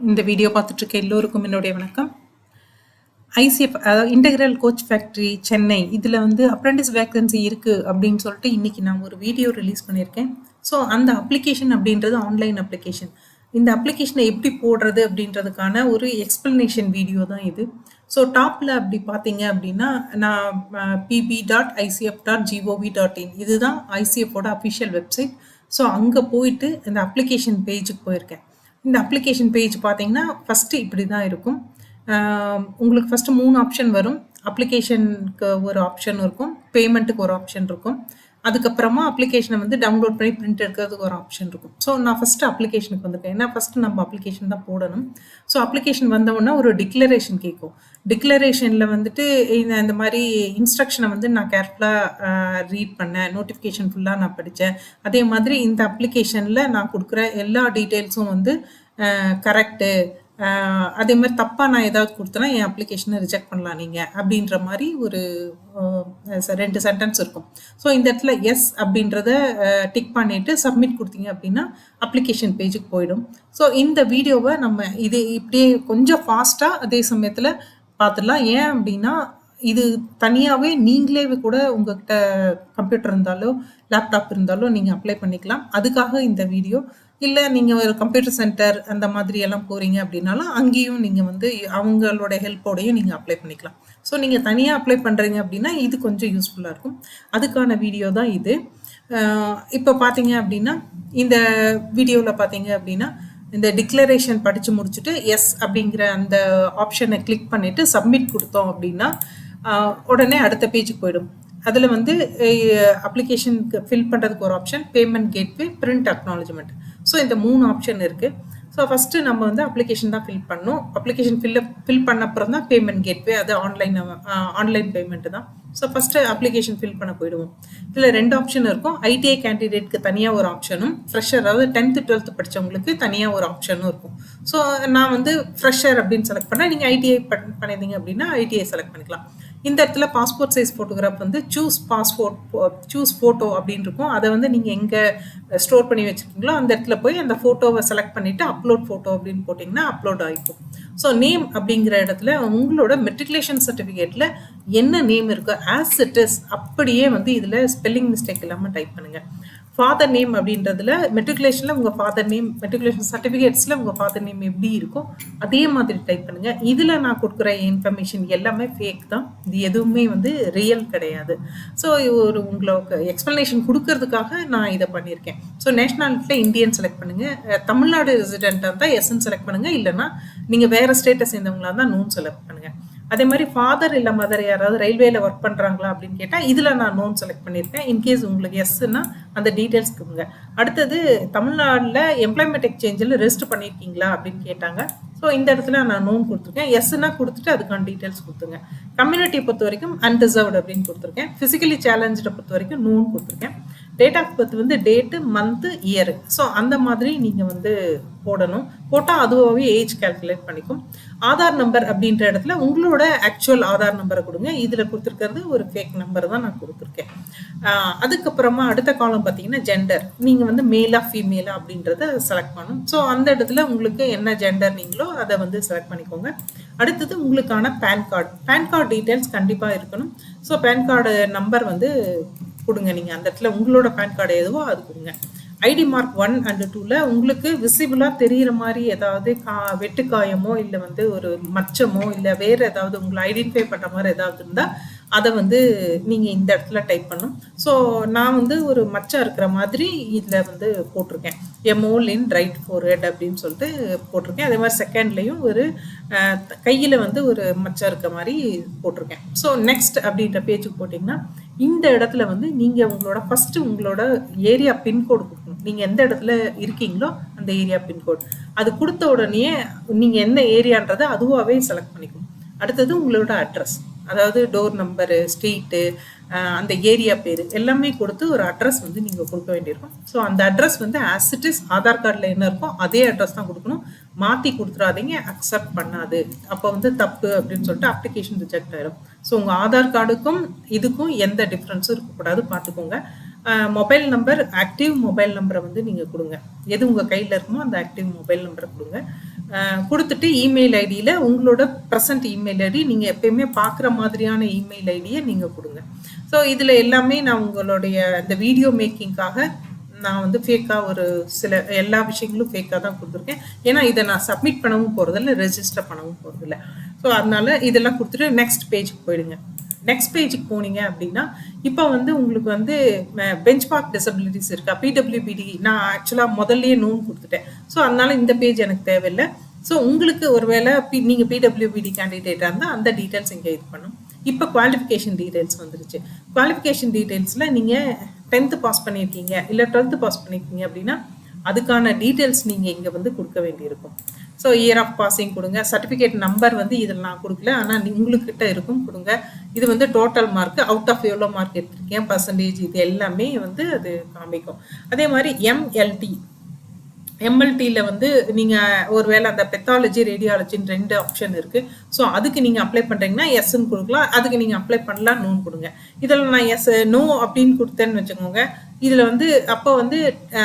இந்த வீடியோ பார்த்துட்டு இருக்க எல்லோருக்கும் என்னுடைய வணக்கம். ஐசிஎஃப் அதாவது இன்டெக்ரல் கோச் ஃபேக்ட்ரி சென்னை இதில் வந்து அப்ரெண்டிஸ் வேக்கன்சி இருக்குது அப்படின்னு சொல்லிட்டு இன்றைக்கி நான் ஒரு வீடியோ ரிலீஸ் பண்ணியிருக்கேன். ஸோ அந்த அப்ளிகேஷன் அப்படின்றது ஆன்லைன் அப்ளிகேஷன். இந்த அப்ளிகேஷனை எப்படி போடுறது அப்படின்றதுக்கான ஒரு எக்ஸ்பிளனேஷன் வீடியோ தான் இது. ஸோ டாப்பில் அப்படி பார்த்தீங்க அப்படின்னா நான் pb.icf.gov.in இதுதான் ஐசிஎஃபோட அஃபிஷியல் வெப்சைட். ஸோ அங்கே போயிட்டு இந்த அப்ளிகேஷன் பேஜுக்கு போயிருக்கேன். இந்த அப்ளிகேஷன் பேஜ் பார்த்தீங்கன்னா ஃபஸ்ட்டு இப்படி தான் இருக்கும். உங்களுக்கு ஃபஸ்ட்டு 3 ஆப்ஷன் வரும். அப்ளிகேஷனுக்கு ஒரு ஆப்ஷன் இருக்கும், பேமெண்ட்டுக்கு ஒரு ஆப்ஷன் இருக்கும், அதுக்கப்புறமா அப்ளிகேஷனை வந்து டவுன்லோட் பண்ணி பிரிண்ட் எடுக்கிறதுக்கு ஒரு ஆப்ஷன் இருக்கும். ஸோ நான் ஃபஸ்ட்டு அப்ளிகேஷனுக்கு வந்திருக்கேன். ஏன்னா ஃபஸ்ட்டு நம்ம அப்ளிகேஷன் தான் போடணும். ஸோ அப்ளிகேஷன் வந்தவுடனே ஒரு டிக்ளரேஷன் கேட்கும். டிக்ளரேஷனில் வந்துட்டு இந்த மாதிரி இன்ஸ்ட்ரக்ஷனை வந்து நான் கேர்ஃபுல்லாக ரீட் பண்ணேன், நோட்டிஃபிகேஷன் ஃபுல்லாக நான் படித்தேன். அதே மாதிரி இந்த அப்ளிகேஷனில் நான் கொடுக்குற எல்லா டீட்டெயில்ஸும் வந்து கரெக்டு, அதே மாதிரி தப்பாக நான் ஏதாவது கொடுத்தேன்னா என் அப்ளிகேஷனை ரிஜெக்ட் பண்ணலாம் நீங்கள் அப்படின்ற மாதிரி ஒரு 2 சென்டென்ஸ் இருக்கும். ஸோ இந்த இடத்துல எஸ் அப்படின்றத டிக் பண்ணிவிட்டு சப்மிட் கொடுத்தீங்க அப்படின்னா அப்ளிகேஷன் பேஜுக்கு போயிடும். ஸோ இந்த வீடியோவை நம்ம இது இப்படியே கொஞ்சம் ஃபாஸ்ட்டாக அதே சமயத்தில் பார்த்துடலாம். ஏன் அப்படின்னா இது தனியாகவே நீங்களே கூட உங்கள்கிட்ட கம்ப்யூட்டர் இருந்தாலோ லேப்டாப் இருந்தாலோ நீங்கள் அப்ளை பண்ணிக்கலாம். அதுக்காக இந்த வீடியோ. இல்லை நீங்கள் ஒரு கம்ப்யூட்டர் சென்டர் அந்த மாதிரி எல்லாம் போகிறீங்க அப்படின்னாலும் அங்கேயும் நீங்கள் வந்து அவங்களோட ஹெல்ப்போடையும் நீங்கள் அப்ளை பண்ணிக்கலாம். ஸோ நீங்கள் தனியாக அப்ளை பண்ணுறீங்க அப்படின்னா இது கொஞ்சம் யூஸ்ஃபுல்லாக இருக்கும். அதுக்கான வீடியோ தான் இது. இப்போ பார்த்தீங்க அப்படின்னா இந்த வீடியோவில் பார்த்தீங்க அப்படின்னா இந்த டிக்ளரேஷன் படித்து முடிச்சுட்டு எஸ் அப்படிங்கிற அந்த ஆப்ஷனை கிளிக் பண்ணிவிட்டு சப்மிட் கொடுத்தோம் அப்படின்னா உடனே அடுத்த பேஜுக்கு போயிடும். அதில் வந்து அப்ளிகேஷனுக்கு ஃபில் பண்ணுறதுக்கு ஒரு option, payment gateway, print acknowledgement. So இந்த 3 ஆப்ஷன் இருக்குது. ஸோ ஃபஸ்ட்டு நம்ம வந்து அப்ளிகேஷன் தான் ஃபில் பண்ணணும். அப்ளிகேஷன் ஃபில் பண்ண அப்புறம் தான் பேமெண்ட் கேட்வே, அது ஆன்லைன் பேமெண்ட்டு தான். ஸோ ஃபஸ்ட்டு அப்ளிகேஷன் ஃபில் பண்ண போயிடுவோம். இதில் 2 ஆப்ஷன் இருக்கும். ஐடிஐ கேண்டிடேட்க்கு தனியாக ஒரு ஆப்ஷனும், ஃப்ரெஷர் அதாவது 10th 12th படித்தவங்களுக்கு தனியாக ஒரு ஆப்ஷனும் இருக்கும். ஸோ நான் வந்து ஃப்ரெஷர் அப்படின்னு செலக்ட் பண்ணேன். நீங்கள் ஐடிஐ பண்ணியிருந்தீங்க அப்படின்னா ஐடிஐ செலக்ட் பண்ணிக்கலாம். இந்த இடத்துல பாஸ்போர்ட் சைஸ் ஃபோட்டோகிராஃப் வந்து சூஸ் ஃபோட்டோ அப்படின்னு இருக்கும். அதை வந்து நீங்கள் எங்கே ஸ்டோர் பண்ணி வச்சுருக்கீங்களோ அந்த இடத்துல போய் அந்த ஃபோட்டோவை செலக்ட் பண்ணிவிட்டு அப்லோட் ஃபோட்டோ அப்படின்னு போட்டிங்கன்னா அப்லோட் ஆகிக்கும். ஸோ நேம் அப்படிங்கிற இடத்துல உங்களோட மெட்ரிகுலேஷன் சர்டிஃபிகேட்டில் என்ன நேம் இருக்கோ ஆஸ் இட் இஸ் அப்படியே வந்து இதில் ஸ்பெல்லிங் மிஸ்டேக் இல்லாமல் டைப் பண்ணுங்கள். ஃபாதர் நேம் அப்படின்றதுல மெட்ரிகுலேஷனில் உங்கள் ஃபாதர் நேம், மெட்ரிகுலேஷன் சர்டிஃபிகேட்ஸில் உங்கள் ஃபாதர் நேம் எப்படி இருக்கோ அதே மாதிரி டைப் பண்ணுங்கள். இதில் நான் கொடுக்குற இன்ஃபர்மேஷன் எல்லாமே ஃபேக் தான். இது எதுவுமே வந்து ரியல் கிடையாது. ஸோ ஒரு உங்களுக்கு எக்ஸ்ப்ளனேஷன் கொடுக்கறதுக்காக நான் இதை பண்ணியிருக்கேன். ஸோ நேஷ்னாலிட்டியில் இந்தியன் செலக்ட் பண்ணுங்கள். தமிழ்நாடு ரெசிடெண்ட்டாக இருந்தால் எஸ்ன்னு செலக்ட் பண்ணுங்கள். இல்லைனா நீங்கள் வேறு ஸ்டேட்டை சேர்ந்தவங்களா இருந்தால் நோன் செலக்ட் பண்ணுங்கள். அதே மாதிரி ஃபாதர் இல்லை மதர் யாராவது ரயில்வேல ஒர்க் பண்ணுறாங்களா அப்படின்னு கேட்டால் இதில் நான் நோன் செலக்ட் பண்ணியிருக்கேன். இன்கேஸ் உங்களுக்கு எஸ்ன்னா அந்த டீட்டெயில்ஸ் கொடுங்க. அடுத்தது தமிழ்நாட்டில் எம்ப்ளாய்மெண்ட் எக்ஸ்சேஞ்சில் ரெஜிஸ்டர் பண்ணியிருக்கீங்களா அப்படின்னு கேட்டாங்க. ஸோ இந்த இடத்துல நான் நோன் கொடுத்துருக்கேன். எஸ்ன்னா கொடுத்துட்டு அதுக்கான டீட்டெயில்ஸ் கொடுத்துங்க. கம்யூனிட்டியை பொறுத்த வரைக்கும் அன்ரிசர்வ்டு அப்படின்னு கொடுத்துருக்கேன். ஃபிசிக்கலி சேலஞ்சை பொறுத்த வரைக்கும் நோன் கொடுத்துருக்கேன். டேட் ஆஃப் பர்த் வந்து டேட்டு, மந்த்து, இயரு. ஸோ அந்த மாதிரி நீங்கள் வந்து போடணும். போட்டால் அதுவாகவே ஏஜ் கால்குலேட் பண்ணிக்கும். ஆதார் நம்பர் அப்படின்ற இடத்துல உங்களோட ஆக்சுவல் ஆதார் நம்பரை கொடுங்க. இதில் கொடுத்துருக்கிறது ஒரு ஃபேக் நம்பர் தான் நான் கொடுத்துருக்கேன். அதுக்கப்புறமா அடுத்த காலம் பார்த்தீங்கன்னா ஜெண்டர். நீங்கள் வந்து மேலா ஃபீமேலா அப்படின்றத செலக்ட் பண்ணணும். ஸோ அந்த இடத்துல உங்களுக்கு என்ன ஜெண்டர் நீங்களோ அதை வந்து செலக்ட் பண்ணிக்கோங்க. அடுத்தது உங்களுக்கான பேன் கார்டு டீட்டெயில்ஸ் கண்டிப்பாக இருக்கணும். ஸோ பேன் கார்டு நம்பர் வந்து கொடுங்க. நீங்கள் அந்த இடத்துல உங்களோட பேன் கார்டு எதுவோ அது கொடுங்க. ஐடி மார்க் 1 and 2ல உங்களுக்கு விசிபிளாக தெரிகிற மாதிரி ஏதாவது வெட்டுக்காயமோ இல்லை வந்து ஒரு மச்சமோ இல்லை வேறு ஏதாவது உங்களை ஐடென்டிஃபை பண்ணுற மாதிரி ஏதாவது இருந்தால் அதை வந்து நீங்கள் இந்த இடத்துல டைப் பண்ணணும். ஸோ நான் வந்து ஒரு மச்சம் இருக்கிற மாதிரி இதில் வந்து போட்டிருக்கேன். எமோல் இன் ரைட் ஃபோர்ஹெட் அப்படின்னு சொல்லிட்டு போட்டிருக்கேன். அதே மாதிரி செகண்ட்லேயும் ஒரு கையில் வந்து ஒரு மச்சம் இருக்க மாதிரி போட்டிருக்கேன். ஸோ நெக்ஸ்ட் அப்படின்ற பேஜுக்கு போட்டிங்கன்னா இந்த இடத்துல வந்து நீங்கள் உங்களோட ஏரியா பின்கோடு கொடுக்கணும். நீங்கள் எந்த இடத்துல இருக்கீங்களோ அந்த ஏரியா பின்கோடு அது கொடுத்த உடனே நீங்கள் எந்த ஏரியான்றதை அதுவாகவே செலக்ட் பண்ணிக்கணும். அடுத்தது உங்களோட அட்ரஸ், அதாவது டோர் நம்பரு, ஸ்ட்ரீட்டு, அந்த ஏரியா பேர் எல்லாமே கொடுத்து ஒரு அட்ரஸ் வந்து நீங்கள் கொடுக்க வேண்டியிருக்கும். ஸோ அந்த அட்ரஸ் வந்து ஆஸ் இட் இஸ் ஆதார் கார்டில் என்ன இருக்கோ அதே அட்ரஸ் தான் கொடுக்கணும். மாற்றி கொடுத்துடாதீங்க, அக்செப்ட் பண்ணாது. அப்போ வந்து தப்பு அப்படின்னு சொல்லிட்டு அப்ளிகேஷன் ரிஜெக்ட் ஆகிடும். ஸோ உங்கள் ஆதார் கார்டுக்கும் இதுக்கும் எந்த டிஃப்ரென்ஸும் இருக்கக்கூடாது, பார்த்துக்கோங்க. மொபைல் நம்பர், ஆக்டிவ் மொபைல் நம்பரை வந்து நீங்கள் கொடுங்க. எது உங்கள் கையில் இருக்குமோ அந்த ஆக்டிவ் மொபைல் நம்பரை கொடுங்க. குடுத்துட்டு இமெயில் ஐடியில உங்களோட பிரசன்ட் இமெயில் ஐடி நீங்க எப்பயுமே பார்க்குற மாதிரியான இமெயில் ஐடிய நீங்க குடுங்க. ஸோ இதுல எல்லாமே நான் உங்களுடைய இந்த வீடியோ மேக்கிங்காக நான் வந்து ஃபேக்கா ஒரு சில எல்லா விஷயங்களும் ஃபேக்கா தான் குடுத்துருக்கேன். ஏன்னா இத நான் சப்மிட் பண்ணவும் போறதில்ல, ரெஜிஸ்டர் பண்ணவும் போறதில்ல. ஸோ அதனால இதெல்லாம் குடுத்துட்டு நெக்ஸ்ட் பேஜ்க்கு போயிடுங்க. நெக்ஸ்ட் பேஜுக்கு போனீங்க அப்படின்னா, இப்போ வந்து உங்களுக்கு வந்து பெஞ்ச்மார்க் டிசபிலிட்டிஸ் இருக்கா? பிடபிள்யூபிடி நான் ஆக்சுவலா முதல்லயே நோன் குடுத்துட்டேன். ஸோ அதனால இந்த பேஜ் எனக்கு தேவையில்ல. ஸோ உங்களுக்கு ஒருவேளை நீங்க பிடபிள்யூபிடி கேண்டிடேட்டா இருந்தா அந்த டீடைல்ஸ் இங்க இது பண்ணும். இப்போ குவாலிஃபிகேஷன் டீடைல்ஸ் வந்துருச்சு. குவாலிஃபிகேஷன் டீடைல்ஸ்ல நீங்க 10th பாஸ் பண்ணியிருக்கீங்க, இல்ல 12th பாஸ் பண்ணியிருக்கீங்க அப்படின்னா, அதுக்கான டீடைல்ஸ் நீங்க இங்க வந்து குடுக்க வேண்டியிருக்கும். ஸோ இயர் ஆஃப் பாசிங் கொடுங்க. சர்டிஃபிகேட் நம்பர் வந்து இதில் நான் கொடுக்கல, ஆனால் உங்களுக்கிட்ட இருக்கும் கொடுங்க. இது வந்து டோட்டல் மார்க், அவுட் ஆஃப் எவ்வளோ மார்க் எடுத்திருக்கேன், பர்சன்டேஜ், இது எல்லாமே வந்து அது காமிக்கும். அதே மாதிரி எம்எல்டியில் வந்து நீங்கள் ஒருவேளை அந்த பெத்தாலஜி ரேடியாலஜின்னு 2 ஆப்ஷன் இருக்குது. ஸோ அதுக்கு நீங்கள் அப்ளை பண்ணுறீங்கன்னா எஸ்ன்னு கொடுக்கலாம், அதுக்கு நீங்கள் அப்ளை பண்ணலாம் நோன்னு கொடுங்க. இதில் நான் நோ அப்படின்னு கொடுத்தேன்னு வச்சுக்கோங்க, இதில் வந்து அப்போ வந்து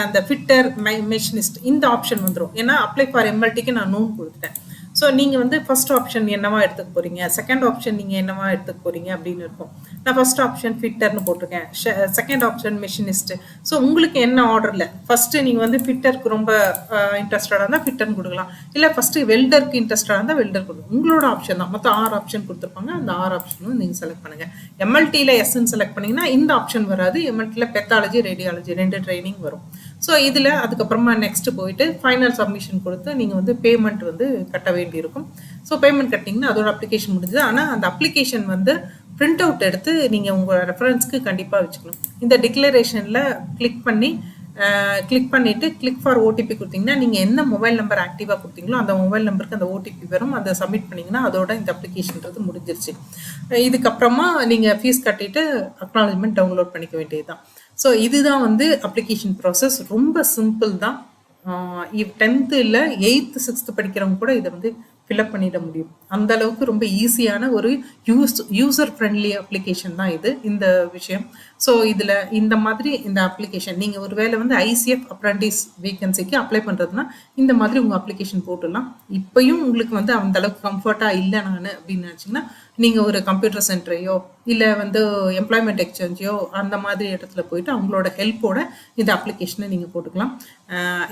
அந்த ஃபிட்டர் மெஷினிஸ்ட் இந்த ஆப்ஷன் வந்துடும். ஏன்னா அப்ளை ஃபார் எம்எல்டிக்கு நான் நோன் கொடுத்துட்டேன். ஸோ நீங்கள் வந்து ஃபர்ஸ்ட் ஆப்ஷன் என்னவா எடுத்துக்க போகிறீங்க, செகண்ட் ஆப்ஷன் நீங்கள் என்னவா எடுத்துக்க போகிறீங்க அப்படின்னு இருக்கும். நான் ஃபர்ஸ்ட் ஆப்ஷன் ஃபிட்டர்னு போட்டிருக்கேன், செகண்ட் ஆப்ஷன் மெஷினிஸ்ட். ஸோ உங்களுக்கு என்ன ஆர்டரில் ஃபஸ்ட்டு நீங்கள் வந்து ஃபிட்டருக்கு ரொம்ப இன்ட்ரெஸ்டடாக இருந்தால் ஃபிட்டர்னு கொடுக்கலாம், இல்லை ஃபஸ்ட்டு வெல்டருக்கு இன்ட்ரெஸ்டாக இருந்தால் வெல்டர் கொடுக்கலாம். உங்களோட ஆப்ஷன் தான். மொத்தம் 6 ஆப்ஷன் கொடுத்துருப்பாங்க, அந்த 6 ஆப்ஷனும் நீங்கள் செலக்ட் பண்ணுங்கள். எம்எல்டியில் எஸ்ன்னு செலக்ட் பண்ணிங்கன்னா இந்த ஆப்ஷன் வராது. எம்எல்டியில் பெத்தாலஜி ரேடியாலஜி 2 ட்ரைனிங் வரும். ஸோ இதில் அதுக்கப்புறமா நெக்ஸ்ட் போயிட்டு ஃபைனல் சப்மிஷன் கொடுத்து நீங்கள் வந்து பேமெண்ட் வந்து கட்ட வேண்டியிருக்கும். ஸோ பேமெண்ட் கட்டிங்கன்னா அதோட அப்ளிகேஷன் முடிஞ்சது. ஆனால் அந்த அப்ளிகேஷன் வந்து பிரிண்ட் அவுட் எடுத்து நீங்கள் உங்களோட ரெஃபரன்ஸ்க்கு கண்டிப்பாக வச்சுக்கணும். இந்த டிக்ளரேஷனில் கிளிக் பண்ணிவிட்டு கிளிக் ஃபார் ஓடிபி கொடுத்தீங்கன்னா, நீங்கள் என்ன மொபைல் நம்பர் ஆக்டிவாக கொடுத்தீங்களோ அந்த மொபைல் நம்பருக்கு அந்த ஓடிபி வரும். அதை சப்மிட் பண்ணிங்கன்னா அதோட இந்த அப்ளிகேஷன்றது முடிஞ்சிருச்சு. இதுக்கப்புறமா நீங்கள் ஃபீஸ் கட்டிட்டு அக்னாலஜ்மெண்ட் டவுன்லோட் பண்ணிக்க வேண்டியது தான். ஸோ இதுதான் வந்து அப்ளிகேஷன் ப்ராசஸ். ரொம்ப சிம்பிள் தான். 10th இல்லை 8th 6th படிக்கிறவங்க கூட இதை வந்து ஃபில்அப் பண்ணிட முடியும். அந்த அளவுக்கு ரொம்ப ஈஸியான ஒரு யூசர் ஃப்ரெண்ட்லி அப்ளிகேஷன் தான் இது, இந்த விஷயம். ஸோ இதில் இந்த மாதிரி இந்த அப்ளிகேஷன் நீங்கள் ஒரு வேளை வந்து ஐசிஎஃப் அப்ரண்டிஸ் வேகன்சிக்கு அப்ளை பண்ணுறதுனா இந்த மாதிரி உங்கள் அப்ளிகேஷன் போட்டுடலாம். இப்பயும் உங்களுக்கு வந்து அந்த அளவுக்கு கம்ஃபர்ட்டாக இல்லை நான் அப்படின்னு நினச்சிங்கன்னா, நீங்கள் ஒரு கம்ப்யூட்டர் சென்டரையோ இல்லை வந்து எம்ப்ளாய்மெண்ட் எக்ஸ்சேஞ்சோ அந்த மாதிரி இடத்துல போயிட்டு அவங்களோட ஹெல்ப்போட இந்த அப்ளிகேஷனை நீங்கள் போட்டுக்கலாம்.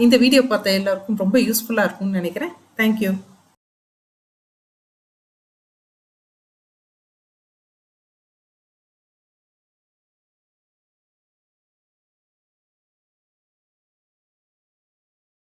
இந்த வீடியோ பார்த்த எல்லாருக்கும் ரொம்ப யூஸ்ஃபுல்லாக இருக்கும்னு நினைக்கிறேன். தேங்க்யூ.